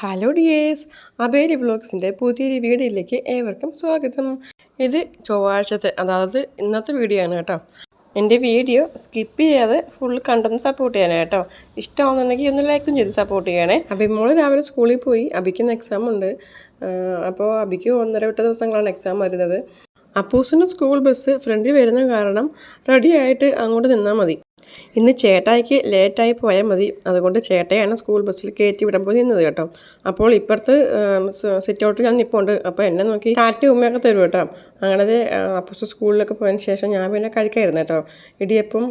Hello dears, അബേലി വ്ളോഗ്സിൻ്റെ പുതിയൊരു വീഡിയോയിലേക്ക് ഏവർക്കും സ്വാഗതം. ഇത് ചൊവ്വാഴ്ചത്തെ, അതായത് ഇന്നത്തെ വീഡിയോ ആണ് കേട്ടോ. എൻ്റെ വീഡിയോ സ്കിപ്പ് ചെയ്യാതെ ഫുൾ കണ്ടൊന്ന് സപ്പോർട്ട് ചെയ്യാനാണ് കേട്ടോ. ഇഷ്ടമാണെന്നുണ്ടെങ്കിൽ ഒന്ന് ലൈക്കും ചെയ്ത് സപ്പോർട്ട് ചെയ്യണേ. അഭിമോള് രാവിലെ സ്കൂളിൽ പോയി, അബിക്കുന്ന എക്സാം ഉണ്ട്. അപ്പോൾ അബിക്ക് 1.5 ദിവസങ്ങളാണ് എക്സാം വരുന്നത്. അപ്പൂസിൻ്റെ സ്കൂൾ ബസ് ഫ്രണ്ടിൽ വരുന്ന കാരണം റെഡി ആയിട്ട് അങ്ങോട്ട് നിന്നാൽ മതി. ഇന്ന് ചേട്ടായിക്ക് ലേറ്റായി പോയാൽ മതി, അതുകൊണ്ട് ചേട്ടായാണ് സ്കൂൾ ബസ്സിൽ കയറ്റി വിടാൻ പോയി നിന്നത് കേട്ടോ. അപ്പോൾ ഇപ്പുറത്ത് സിറ്റ് ഔട്ടിൽ ഞാൻ നിൽപ്പുണ്ട്. അപ്പോൾ എന്നെ നോക്കി കാറ്റ് ഉമ്മയൊക്കെ തരും കേട്ടോ. അങ്ങനെ അപ്പൂസ് സ്കൂളിലൊക്കെ പോയതിന് ശേഷം ഞാൻ പിന്നെ കഴിക്കായിരുന്നു കേട്ടോ. ഇടിയപ്പം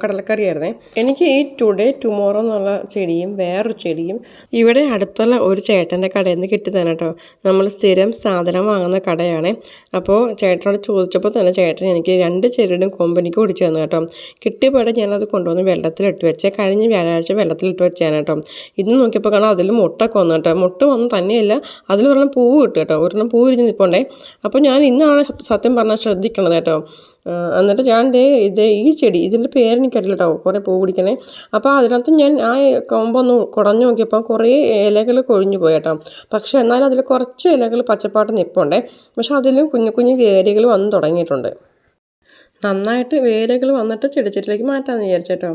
കടലക്കറിയായിരുന്നേ. എനിക്ക് ഈ ടുഡേ ടുമോറോ എന്നുള്ള ചെടിയും വേറൊരു ചെടിയും ഇവിടെ അടുത്തുള്ള ഒരു ചേട്ടൻ്റെ കടയിൽ നിന്ന് കിട്ടിയതാണ് കേട്ടോ. നമ്മൾ സ്ഥിരം സാധനം വാങ്ങുന്ന കടയാണ്. അപ്പോൾ ചേട്ടനോട് ചോദിച്ചപ്പോൾ തന്നെ ചേട്ടൻ എനിക്ക് 2 ചെടിയുടെയും കൊമ്പനിക്ക് ഓടിച്ചു തന്നു കേട്ടോ. കിട്ടിയപാടെ ഞാനത് കൊണ്ടുവന്ന് വെള്ളത്തിലിട്ട് വെച്ചേ. കഴിഞ്ഞ വ്യാഴാഴ്ച വെള്ളത്തിലിട്ട് വെച്ചാണ് കേട്ടോ. ഇന്ന് നോക്കിയപ്പോൾ കാണാം അതിൽ മുട്ടൊക്കെ വന്നു കേട്ടോ. മുട്ട വന്നു തന്നെയല്ല, അതിൽ ഒരെണ്ണം പൂവ് കിട്ടും കേട്ടോ. ഒരെണ്ണം പൂവ് ഇരിഞ്ഞ് നിൽപ്പുണ്ടേ. അപ്പോൾ ഞാൻ ഇന്നാണ് സത്യം പറഞ്ഞാൽ ശ്രദ്ധിക്കണത് കേട്ടോ. എന്നിട്ട് ഞാൻ ഈ ചെടി, ഇതിൻ്റെ പേരെനിക്കറിയില്ല കേട്ടോ, കുറേ പൂ പിടിക്കണേ. അപ്പോൾ അതിനകത്ത് ഞാൻ ആ കൊമ്പൊന്ന് കുടഞ്ഞു നോക്കിയപ്പോൾ കുറേ ഇലകൾ കൊഴിഞ്ഞു പോയി കേട്ടോ. പക്ഷേ എന്നാലും അതിൽ കുറച്ച് ഇലകൾ പച്ചപ്പാട്ട് നിൽപ്പുണ്ടേ. പക്ഷെ അതിലും കുഞ്ഞു കുഞ്ഞു വേരുകൾ വന്ന് തുടങ്ങിയിട്ടുണ്ട്. നന്നായിട്ട് വേരുകൾ വന്നിട്ട് ചെടിച്ചട്ടിലേക്ക് മാറ്റാമെന്ന് വിചാരിച്ചേട്ടോ.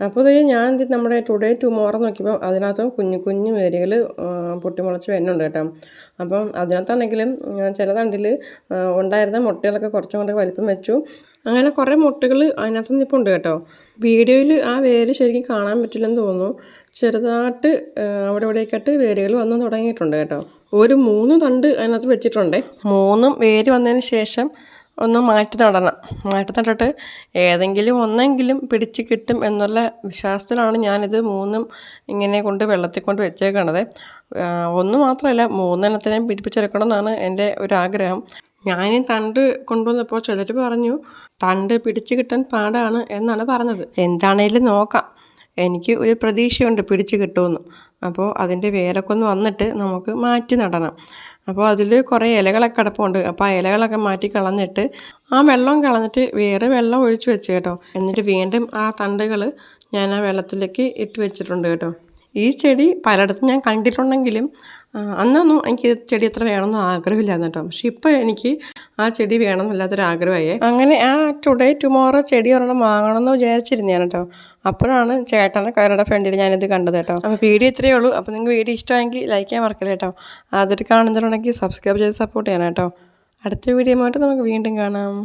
അപ്പോൾ ഞാൻ നമ്മുടെ ടുഡേ ടുമോറോ നോക്കിയപ്പോൾ അതിനകത്തും കുഞ്ഞു കുഞ്ഞു വേരുകൾ പൊട്ടിമുളച്ച് വരുന്നുണ്ട് കേട്ടോ. അപ്പം അതിനകത്താണെങ്കിലും ചില തണ്ടിൽ ഉണ്ടായിരുന്ന മുട്ടകളൊക്കെ കുറച്ചും കൂടെ വലിപ്പം വെച്ചു. അങ്ങനെ കുറേ മുട്ടകൾ അതിനകത്ത് നിൽപ്പുണ്ട് കേട്ടോ. വീഡിയോയിൽ ആ വേര് ശരിക്കും കാണാൻ പറ്റില്ലെന്ന് തോന്നുന്നു. ചെറുതായിട്ട് അവിടെ ഇവിടേക്കായിട്ട് വേരുകൾ വന്ന് തുടങ്ങിയിട്ടുണ്ട് കേട്ടോ. ഒരു 3 തണ്ട് അതിനകത്ത് വെച്ചിട്ടുണ്ട്. 3 വേര് വന്നതിന് ശേഷം ഒന്ന് മാറ്റി നട്ടിട്ട് ഏതെങ്കിലും ഒന്നെങ്കിലും പിടിച്ച് കിട്ടും എന്നുള്ള വിശ്വാസത്തിലാണ് ഞാനിത് 3 ഇങ്ങനെ കൊണ്ട് വെള്ളത്തിൽ കൊണ്ട് വെച്ചേക്കണത്. 1 മാത്രമല്ല 3 എണ്ണത്തിനെയും പിടിപ്പിച്ചെടുക്കണം എന്നാണ് എൻ്റെ ഒരു ആഗ്രഹം. ഞാൻ തണ്ട് കൊണ്ടുവന്നപ്പോൾ ചിലർ പറഞ്ഞു തണ്ട് പിടിച്ച് കിട്ടാൻ പാടാണ് എന്നാണ് പറഞ്ഞത്. എന്താണേലും നോക്കാം. എനിക്ക് ഒരു പ്രതീക്ഷയുണ്ട് പിടിച്ച് കിട്ടുമെന്ന്. അപ്പോൾ അതിൻ്റെ വേരൊക്കെ ഒന്ന് വന്നിട്ട് നമുക്ക് മാറ്റി നടണം. അപ്പോൾ അതിൽ കുറേ ഇലകളൊക്കെ കിടപ്പുണ്ട്. അപ്പോൾ ആ ഇലകളൊക്കെ മാറ്റി കളഞ്ഞിട്ട് ആ വെള്ളം കളഞ്ഞിട്ട് വേറെ വെള്ളം ഒഴിച്ച് വെച്ച് കേട്ടോ. എന്നിട്ട് വീണ്ടും ആ തണ്ടുകൾ ഞാൻ ആ വെള്ളത്തിലേക്ക് ഇട്ട് വെച്ചിട്ടുണ്ട് കേട്ടോ. ഈ ചെടി പലയിടത്തും ഞാൻ കണ്ടിട്ടുണ്ടെങ്കിലും അന്നൊന്നും എനിക്ക് ചെടി എത്ര വേണമെന്ന് ആഗ്രഹമില്ലായിരുന്നു കേട്ടോ. പക്ഷെ ഇപ്പോൾ എനിക്ക് ആ ചെടി വേണമെന്നില്ലാത്തൊരു ആഗ്രഹമായി. അങ്ങനെ ആ ടുഡേ ടുമോറോ ചെടി ഒരെണ്ണം വാങ്ങണമെന്ന് വിചാരിച്ചിരുന്നതാണ് കേട്ടോ. അപ്പോഴാണ് ചേട്ടൻ്റെ കടയുടെ ഫ്രണ്ടിൽ ഞാനിത് കണ്ടത് കേട്ടോ. അപ്പോൾ വീഡിയോ ഇത്രയേ ഉള്ളൂ. അപ്പോൾ നിങ്ങൾക്ക് വീഡിയോ ഇഷ്ടമെങ്കിൽ ലൈക്ക് ചെയ്യാൻ മറക്കല്ലേ കേട്ടോ. അതൊരു കാണുന്നുണ്ടെങ്കിൽ സബ്സ്ക്രൈബ് ചെയ്ത് സപ്പോർട്ട് ചെയ്യണം കേട്ടോ. അടുത്ത വീഡിയോ ആയിട്ട് നമുക്ക് വീണ്ടും കാണാം.